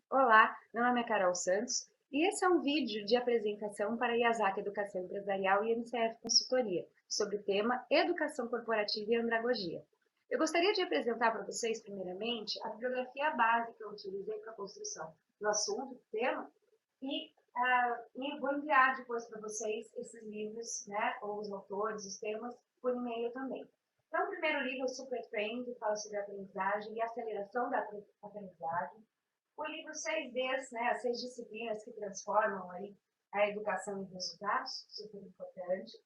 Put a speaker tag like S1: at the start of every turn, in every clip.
S1: Olá, meu nome é Carol Santos e esse é um vídeo de apresentação para a Yazaki Educação Empresarial e MCF Consultoria sobre o tema Educação Corporativa e Andragogia. Eu gostaria de apresentar para vocês, primeiramente, a bibliografia base que eu utilizei para a construção do assunto, do tema, e vou enviar depois para vocês esses livros, né, ou os autores, os temas, por e-mail também. Então, o primeiro livro é o Super Training, que fala sobre a aprendizagem e a aceleração da aprendizagem. O livro 6Ds, né, as 6 disciplinas que transformam aí a educação em resultados, super importante.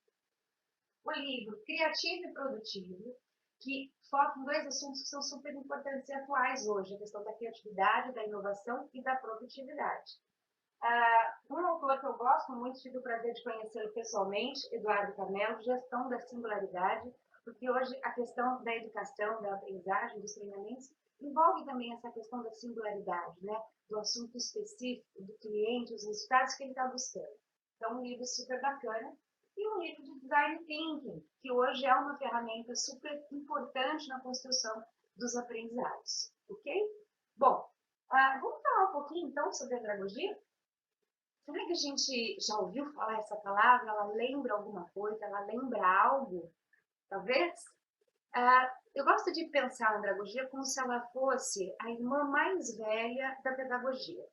S1: O livro Criativo e Produtivo, que foca em 2 assuntos que são super importantes e atuais hoje, a questão da criatividade, da inovação e da produtividade. Um autor que eu gosto muito, tive o prazer de conhecê-lo pessoalmente, Eduardo Carmelo, Gestão da Singularidade, porque hoje a questão da educação, da aprendizagem, dos treinamentos, envolve também essa questão da singularidade, né? Do assunto específico, do cliente, os resultados que ele está buscando. Então, um livro super bacana. E um livro de Design Thinking, que hoje é uma ferramenta super importante na construção dos aprendizados. Ok? Bom, vamos falar um pouquinho então sobre a andragogia? Será que a gente já ouviu falar essa palavra? Ela lembra alguma coisa? Ela lembra algo? Talvez? Eu gosto de pensar a andragogia como se ela fosse a irmã mais velha da pedagogia.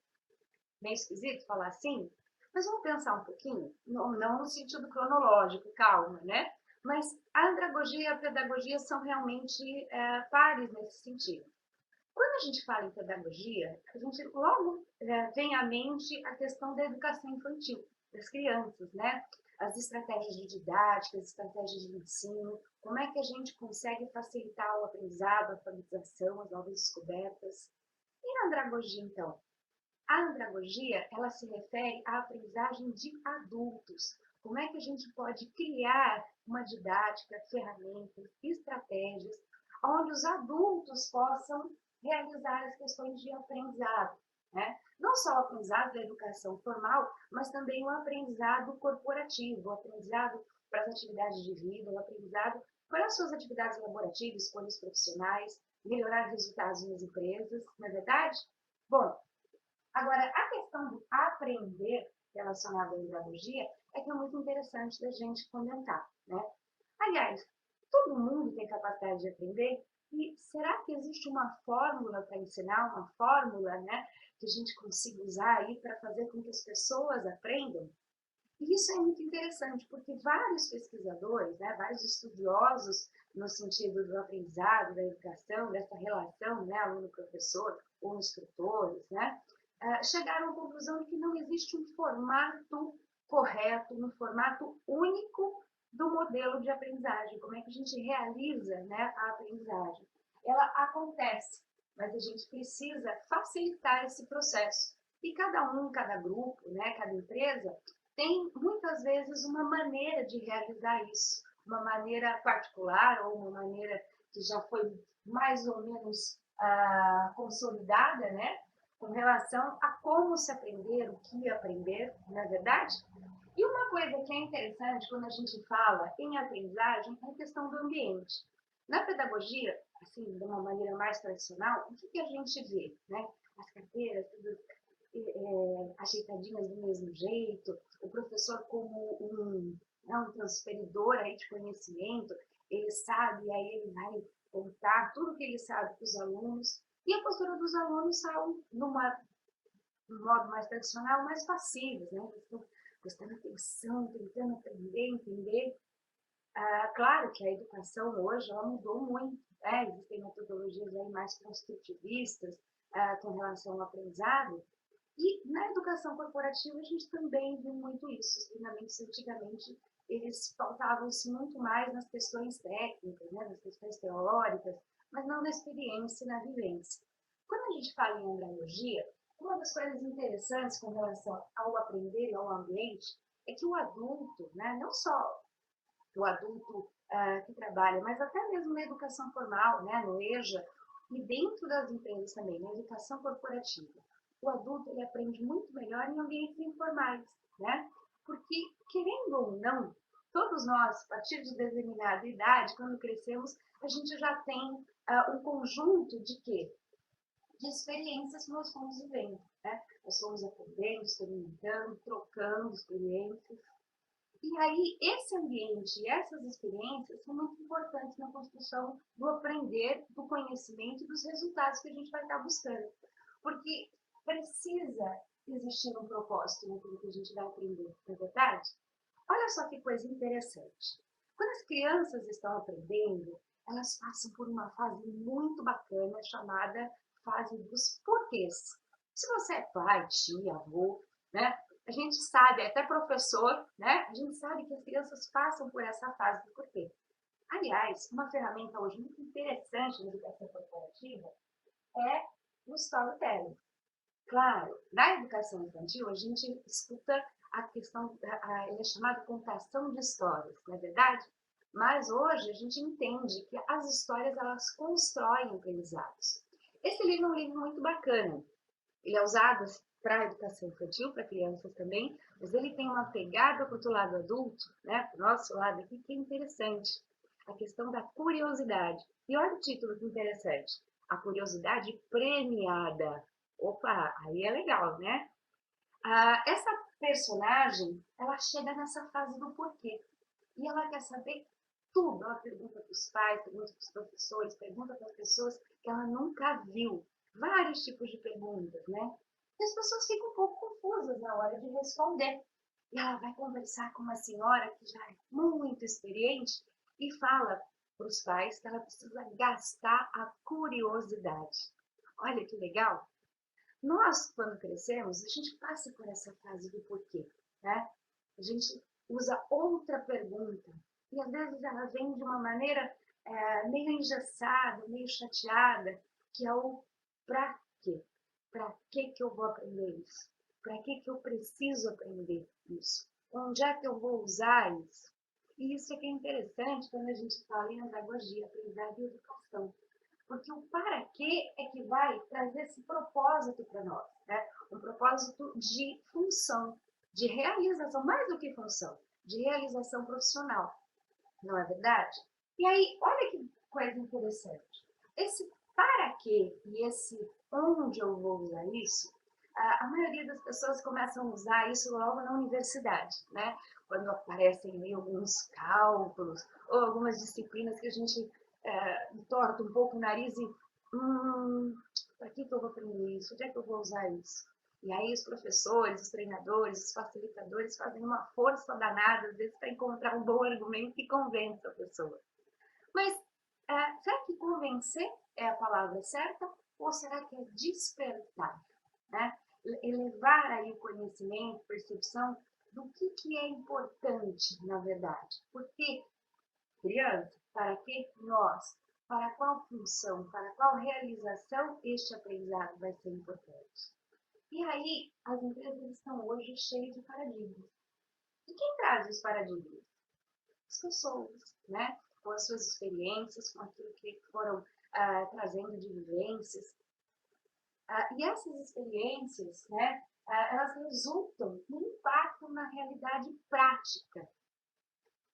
S1: Meio esquisito falar assim, mas vamos pensar um pouquinho, não no sentido cronológico, calma, né? Mas a andragogia e a pedagogia são realmente pares nesse sentido. Quando a gente fala em pedagogia, a gente logo vem à mente a questão da educação infantil, das crianças, né? As estratégias de didática, as estratégias de ensino, como é que a gente consegue facilitar o aprendizado, a alfabetização, as novas descobertas. E a andragogia, então? A andragogia, ela se refere à aprendizagem de adultos. Como é que a gente pode criar uma didática, ferramentas, estratégias, onde os adultos possam realizar as questões de aprendizado, né? Não só o aprendizado da educação formal, mas também o aprendizado corporativo, o aprendizado para as atividades de vida, o aprendizado para as suas atividades laborativas, escolhas profissionais, melhorar resultados nas empresas, não é verdade? Bom, agora, a questão do aprender relacionado à andragogia é que é muito interessante da gente comentar, né? Aliás, todo mundo tem capacidade de aprender e será que existe uma fórmula para ensinar, uma fórmula, né, que a gente consiga usar aí para fazer com que as pessoas aprendam? E isso é muito interessante, porque vários pesquisadores, né, vários estudiosos no sentido do aprendizado, da educação, dessa relação, né, aluno-professor ou instrutores, né, chegaram à conclusão de que não existe um formato correto, um formato único do modelo de aprendizagem. Como é que a gente realiza, né, a aprendizagem? Ela acontece, mas a gente precisa facilitar esse processo. E cada grupo, né, cada empresa tem muitas vezes uma maneira de realizar isso, uma maneira particular ou uma maneira que já foi mais ou menos consolidada, né, com relação a como se aprender, o que aprender, na é verdade? E uma coisa que é interessante quando a gente fala em aprendizagem é a questão do ambiente. Na pedagogia, assim, de uma maneira mais tradicional, o que a gente vê, né? As carteiras, tudo ajeitadinhas do mesmo jeito, o professor como um transferidor aí de conhecimento, ele sabe, aí ele vai contar tudo que ele sabe para os alunos, e a postura dos alunos são, num modo mais tradicional, mais passivos, né? Eles estão prestando atenção, tentando aprender, entender. Claro que a educação hoje ela mudou muito, né? Existem metodologias aí mais construtivistas com relação ao aprendizado, e na educação corporativa a gente também viu muito isso. Os treinamentos antigamente eles pautavam-se muito mais nas questões técnicas, né, nas questões teóricas, mas não na experiência e na vivência. Quando a gente fala em andragogia, uma das coisas interessantes com relação ao aprender e ao ambiente é que o adulto, né, não só o adulto que trabalha, mas até mesmo na educação formal, né, no EJA, e dentro das empresas também, na educação corporativa. O adulto ele aprende muito melhor em ambientes informais, né? Porque, querendo ou não, todos nós, a partir de determinada idade, quando crescemos, a gente já tem um conjunto de quê? de experiências que nós fomos vivendo, né? Nós fomos aprendendo, experimentando, trocando experiências. E aí, esse ambiente e essas experiências são muito importantes na construção do aprender, do conhecimento e dos resultados que a gente vai estar buscando. Porque precisa existir um propósito naquilo que a gente vai aprender, não é verdade? Olha só que coisa interessante. Quando as crianças estão aprendendo, elas passam por uma fase muito bacana chamada fase dos porquês. Se você é pai, tia, avô, né? A gente sabe, até professor, né? A gente sabe que as crianças passam por essa fase do porquê. Aliás, uma ferramenta hoje muito interessante na educação corporativa é o storytelling. Claro, na educação infantil a gente escuta a questão, ele é chamado contação de histórias, não é verdade? Mas hoje a gente entende que as histórias elas constroem aprendizados. Esse livro é um livro muito bacana. Ele é usado para a educação infantil, para crianças também, mas ele tem uma pegada para o lado adulto, né, para o nosso lado aqui, que é interessante. A questão da curiosidade. E olha o título que interessante. A curiosidade premiada. Opa, aí é legal, né? Essa personagem, ela chega nessa fase do porquê. E ela quer saber tudo. Ela pergunta para os pais, pergunta para os professores, pergunta para as pessoas que ela nunca viu. Vários tipos de perguntas, né? E as pessoas ficam um pouco confusas na hora de responder. E ela vai conversar com uma senhora que já é muito experiente e fala para os pais que ela precisa gastar a curiosidade. Olha que legal! Nós, quando crescemos, a gente passa por essa fase do porquê, né? A gente usa outra pergunta e às vezes ela vem de uma maneira meio engessada, meio chateada, que é o para quê? Para que eu vou aprender isso? Para que eu preciso aprender isso? Onde é que eu vou usar isso? E isso é que é interessante quando a gente fala em andragogia, aprendizagem e educação. Porque o para quê é que vai trazer esse propósito para nós, né? Um propósito de função, de realização, mais do que função, de realização profissional, não é verdade? E aí, olha que coisa interessante. Esse para quê e esse onde eu vou usar isso, a maioria das pessoas começam a usar isso logo na universidade, né? Quando aparecem aí alguns cálculos ou algumas disciplinas que a gente entorta um pouco o nariz e para que eu vou aprender isso? Onde é que eu vou usar isso? E aí os professores, os treinadores, os facilitadores fazem uma força danada, às vezes, para encontrar um bom argumento que convença a pessoa. Mas será que convencer é a palavra certa? Ou será que é despertar? Né? Elevar aí o conhecimento, percepção do que é importante, na verdade. Porque criança, para que nós, para qual função, para qual realização este aprendizado vai ser importante. E aí, as empresas estão hoje cheias de paradigmas. E quem traz os paradigmas? As pessoas, né? Com as suas experiências, com aquilo que foram trazendo de vivências. E essas experiências, né? Elas resultam no impacto na realidade prática.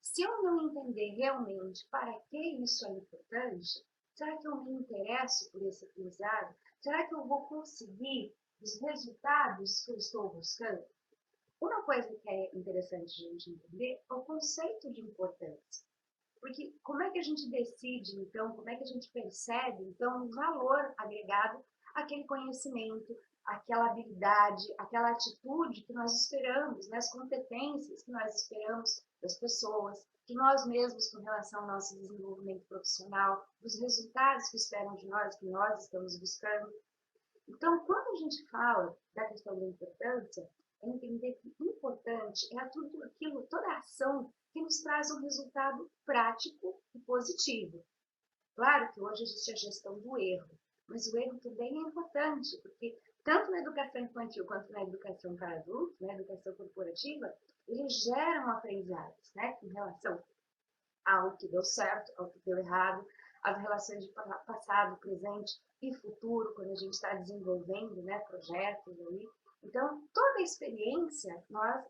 S1: Se eu não entender realmente para que isso é importante, será que eu me interesso por esse aprendizado? Será que eu vou conseguir os resultados que eu estou buscando? Uma coisa que é interessante a gente entender é o conceito de importância. Porque como é que a gente decide, então, como é que a gente percebe, então, o valor agregado àquele conhecimento, àquela habilidade, àquela atitude que nós esperamos, né, as competências que nós esperamos das pessoas, que nós mesmos com relação ao nosso desenvolvimento profissional, dos resultados que esperam de nós, que nós estamos buscando. Então, quando a gente fala da questão da importância, é entender que importante é tudo aquilo, toda a ação que nos traz um resultado prático e positivo. Claro que hoje existe a gestão do erro, mas o erro também é importante, porque tanto na educação infantil quanto na educação para adultos, na educação corporativa, eles geram aprendizados, né, com relação ao que deu certo, ao que deu errado, as relações de passado, presente e futuro, quando a gente está desenvolvendo, né, projetos aí. Então, toda a experiência nós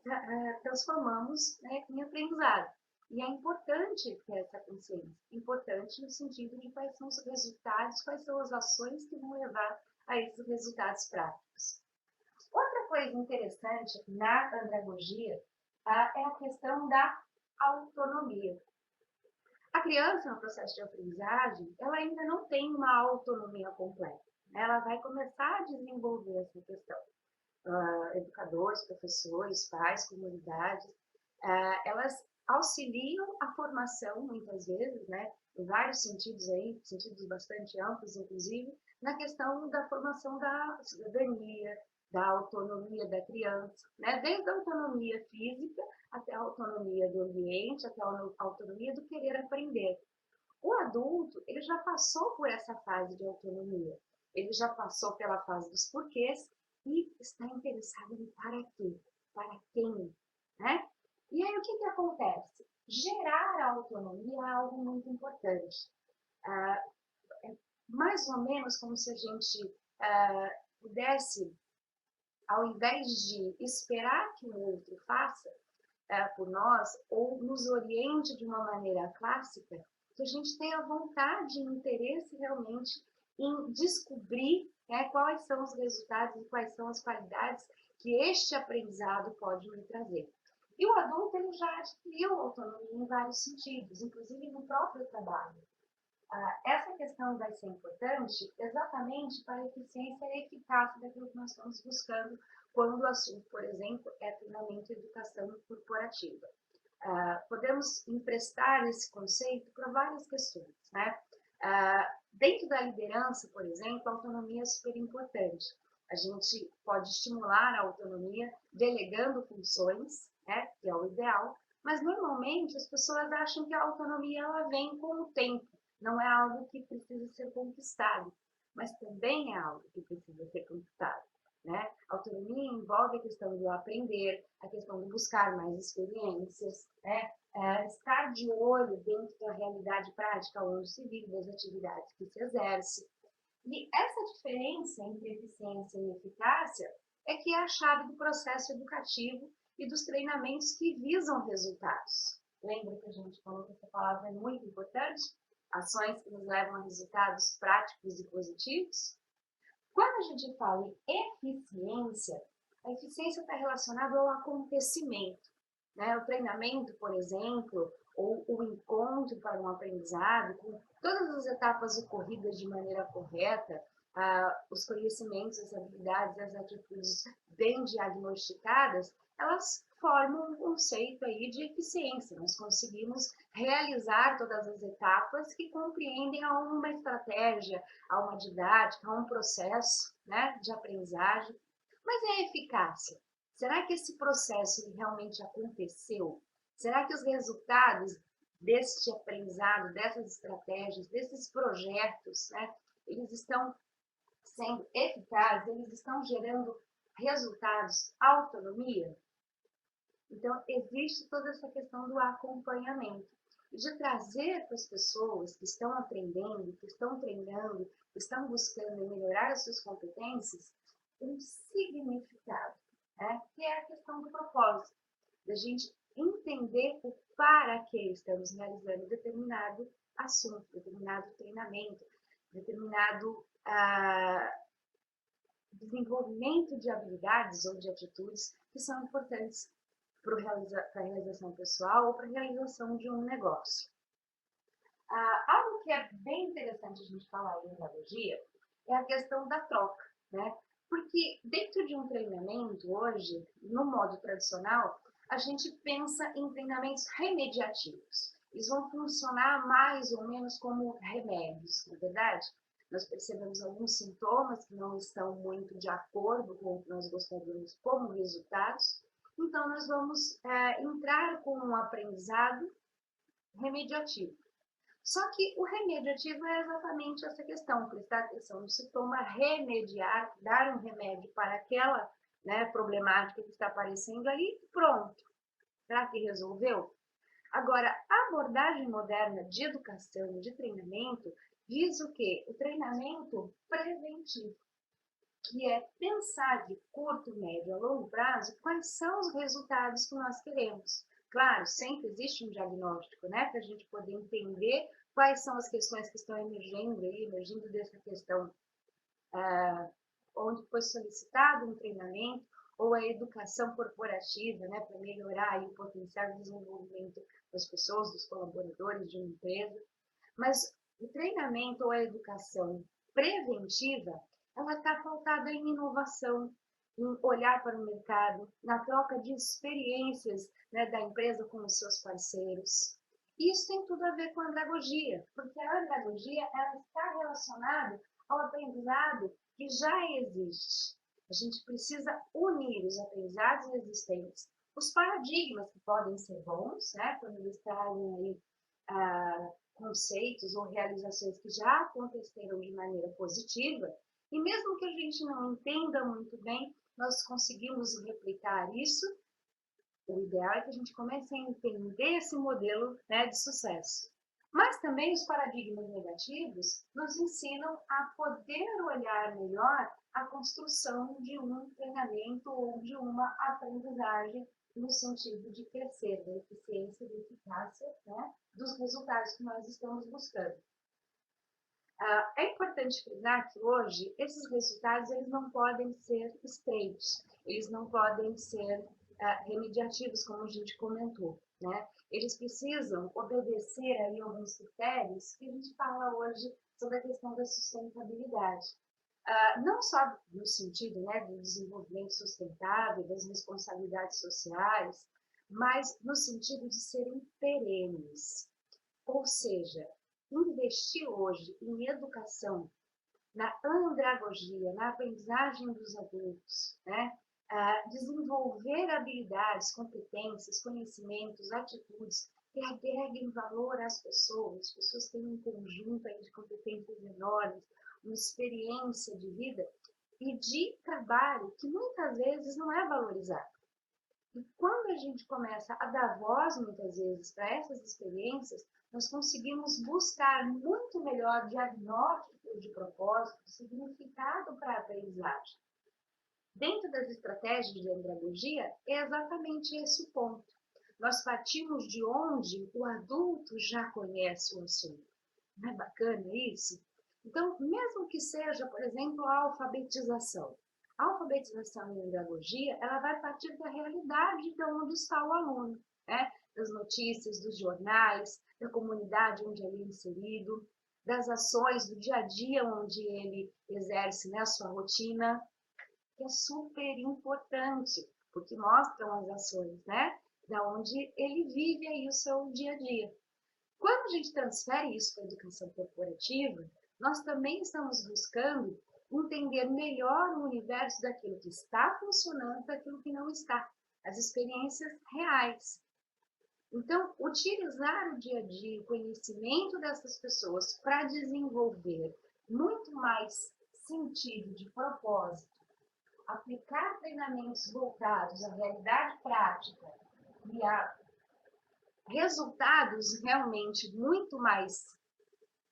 S1: transformamos, né, em aprendizado. E é importante ter essa consciência. Importante no sentido de quais são os resultados, quais são as ações que vão levar a esses resultados práticos. Outra coisa interessante na andragogia é a questão da autonomia. A criança, no processo de aprendizagem, ela ainda não tem uma autonomia completa. Ela vai começar a desenvolver essa questão. Educadores, professores, pais, comunidades, elas auxiliam a formação, muitas vezes, né, em vários sentidos aí, sentidos bastante amplos, inclusive, na questão da formação da cidadania, da autonomia da criança, né, desde a autonomia física até a autonomia do ambiente, até a autonomia do querer aprender. O adulto, ele já passou por essa fase de autonomia, ele já passou pela fase dos porquês e está interessado em para quê, para quem, né? E aí o que acontece? Gerar a autonomia é algo muito importante. É mais ou menos como se a gente pudesse, ao invés de esperar que o outro faça por nós, ou nos oriente de uma maneira clássica, que a gente tenha vontade e interesse realmente em descobrir, né, quais são os resultados e quais são as qualidades que este aprendizado pode me trazer. E o adulto, ele já adquiriu autonomia em vários sentidos, inclusive no próprio trabalho. Essa questão vai ser importante exatamente para a eficiência e a eficácia daquilo que nós estamos buscando quando o assunto, por exemplo, é treinamento e educação corporativa. Podemos emprestar esse conceito para várias questões, né? Dentro da liderança, por exemplo, a autonomia é super importante. A gente pode estimular a autonomia delegando funções, né, que é o ideal, mas normalmente as pessoas acham que a autonomia ela vem com o tempo, não é algo que precisa ser conquistado, mas também é algo que precisa ser conquistado. Né? A autonomia envolve a questão do aprender, a questão de buscar mais experiências, né? Estar de olho dentro da realidade prática onde se vive, das atividades que se exerce. E essa diferença entre eficiência e eficácia é que é a chave do processo educativo e dos treinamentos que visam resultados. Lembra que a gente falou que essa palavra é muito importante? Ações que nos levam a resultados práticos e positivos? Quando a gente fala em eficiência, a eficiência está relacionada ao acontecimento. Né? O treinamento, por exemplo, ou o encontro para um aprendizado, com todas as etapas ocorridas de maneira correta, os conhecimentos, as habilidades, as atitudes bem diagnosticadas, elas formam um conceito aí de eficiência. Nós conseguimos realizar todas as etapas que compreendem a uma estratégia, a uma didática, a um processo, né, de aprendizagem. Mas é a eficácia. Será que esse processo realmente aconteceu? Será que os resultados deste aprendizado, dessas estratégias, desses projetos, né, eles estão sendo eficazes, eles estão gerando resultados, autonomia? Então, existe toda essa questão do acompanhamento, de trazer para as pessoas que estão aprendendo, que estão treinando, que estão buscando melhorar as suas competências, um significado, né? Que é a questão do propósito, da gente entender o para que estamos realizando determinado assunto, determinado treinamento, determinado desenvolvimento de habilidades ou de atitudes que são importantes para a realização pessoal ou para a realização de um negócio. Algo que é bem interessante a gente falar em pedagogia é a questão da troca, né? Porque dentro de um treinamento hoje, no modo tradicional, a gente pensa em treinamentos remediativos. Eles vão funcionar mais ou menos como remédios, na verdade? Nós percebemos alguns sintomas que não estão muito de acordo com o que nós gostaríamos como resultados, então nós vamos entrar com um aprendizado remediativo. Só que o remediativo é exatamente essa questão, prestar atenção no sintoma, remediar, dar um remédio para aquela, né, problemática que está aparecendo ali e pronto. Será que resolveu? Agora, a abordagem moderna de educação, de treinamento, diz o quê? O treinamento preventivo, que é pensar de curto, médio a longo prazo quais são os resultados que nós queremos. Claro, sempre existe um diagnóstico, né, para a gente poder entender quais são as questões que estão emergindo dessa questão onde foi solicitado um treinamento, ou a educação corporativa, né, para melhorar aí o potencial de desenvolvimento das pessoas, dos colaboradores de uma empresa. Mas o treinamento ou a educação preventiva, ela está pautada em inovação, em olhar para o mercado, na troca de experiências, né, da empresa com os seus parceiros. Isso tem tudo a ver com a andragogia, porque a andragogia ela está relacionada ao aprendizado que já existe. A gente precisa unir os aprendizados existentes, os paradigmas que podem ser bons, né, quando eles trazem aí conceitos ou realizações que já aconteceram de maneira positiva, e mesmo que a gente não entenda muito bem, nós conseguimos replicar isso. O ideal é que a gente comece a entender esse modelo, né, de sucesso. Mas também os paradigmas negativos nos ensinam a poder olhar melhor a construção de um treinamento ou de uma aprendizagem no sentido de crescer, da eficiência e da eficácia, né, dos resultados que nós estamos buscando. É importante frisar que hoje esses resultados eles não podem ser estreitos, eles não podem ser remediativos, como a gente comentou, né? Eles precisam obedecer aí alguns critérios que a gente fala hoje sobre a questão da sustentabilidade. Não só no sentido, né, do desenvolvimento sustentável, das responsabilidades sociais, mas no sentido de serem perenes. Ou seja, investir hoje em educação, na andragogia, na aprendizagem dos adultos, né? Desenvolver habilidades, competências, conhecimentos, atitudes que agreguem valor às pessoas. As pessoas têm um conjunto aí de competências enormes, uma experiência de vida e de trabalho que muitas vezes não é valorizado. E quando a gente começa a dar voz, muitas vezes, para essas experiências, nós conseguimos buscar muito melhor diagnóstico de propósito, significado para a aprendizagem. Dentro das estratégias de andragogia, é exatamente esse o ponto. Nós partimos de onde o adulto já conhece o assunto. Não é bacana isso? Então, mesmo que seja, por exemplo, a alfabetização. A alfabetização em andragogia, ela vai partir da realidade de onde está o aluno, né? Das notícias, dos jornais, da comunidade onde ele é inserido, das ações do dia a dia onde ele exerce, né, a sua rotina, que é super importante, porque mostram as ações, né, da onde ele vive aí o seu dia a dia. Quando a gente transfere isso para a educação corporativa, nós também estamos buscando entender melhor o universo daquilo que está funcionando, daquilo que não está, as experiências reais. Então, utilizar o dia a dia, o conhecimento dessas pessoas para desenvolver muito mais sentido de propósito, aplicar treinamentos voltados à realidade prática e a resultados realmente muito mais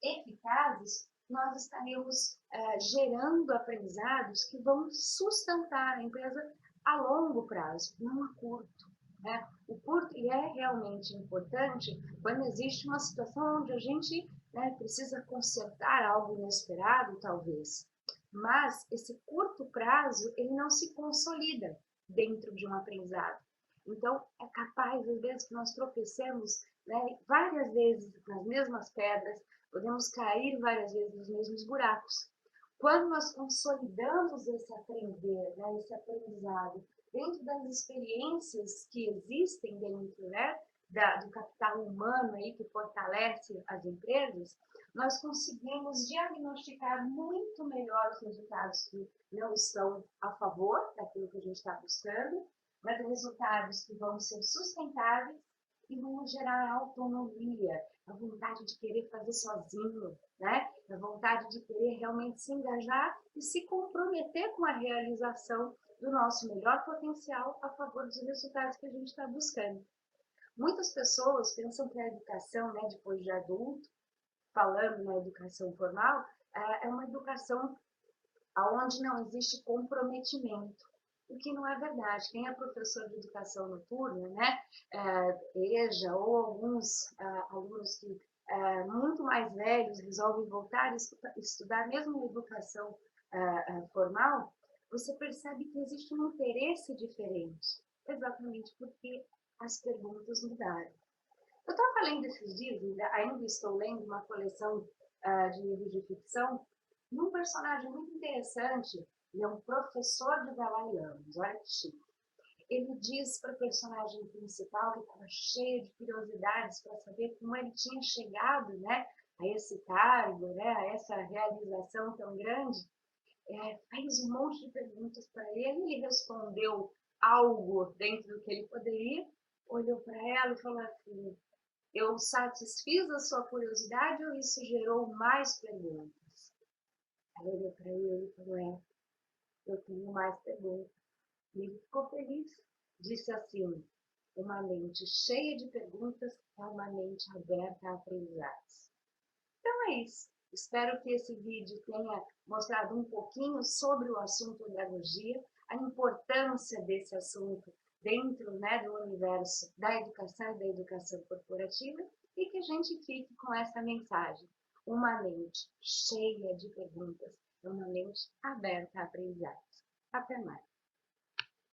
S1: eficazes, nós estaremos gerando aprendizados que vão sustentar a empresa a longo prazo, não a curto. Né? O curto é realmente importante quando existe uma situação onde a gente, né, precisa consertar algo inesperado, talvez. Mas esse curto prazo, ele não se consolida dentro de um aprendizado. Então, é capaz, às vezes, que nós tropecemos, né, várias vezes nas mesmas pedras, podemos cair várias vezes nos mesmos buracos. Quando nós consolidamos esse aprender, né, esse aprendizado, dentro das experiências que existem dentro, né, do capital humano aí que fortalece as empresas, nós conseguimos diagnosticar muito melhor os resultados que não estão a favor daquilo que a gente está buscando, mas resultados que vão ser sustentáveis e vão gerar autonomia, a vontade de querer fazer sozinho, né? A vontade de querer realmente se engajar e se comprometer com a realização do nosso melhor potencial a favor dos resultados que a gente está buscando. Muitas pessoas pensam que a educação, né, depois de adulto, falando na educação formal, é uma educação onde não existe comprometimento, o que não é verdade. Quem é professor de educação noturna, né, EJA ou alguns alunos que muito mais velhos resolvem voltar a estudar mesmo na educação formal, você percebe que existe um interesse diferente, exatamente porque as perguntas mudaram. Eu estava lendo esses dias, ainda estou lendo uma coleção de livros de ficção, e um personagem muito interessante, ele é um professor de Dalai Lama, olha que chique. Ele diz para o personagem principal, que estava cheio de curiosidades para saber como ele tinha chegado, né, a esse cargo, né, a essa realização tão grande, fez um monte de perguntas para ele, ele respondeu algo dentro do que ele poderia, olhou para ela e falou assim: eu satisfiz a sua curiosidade ou isso gerou mais perguntas? Ela olhou para ele e falou: eu tenho mais perguntas. E ele ficou feliz. Disse assim: uma mente cheia de perguntas é uma mente aberta a aprendizados. Então é isso. Espero que esse vídeo tenha mostrado um pouquinho sobre o assunto andragogia, a importância desse assunto dentro, né, do universo da educação e da educação corporativa, e que a gente fique com essa mensagem. Uma mente cheia de perguntas é uma mente aberta a aprendizados. Até mais.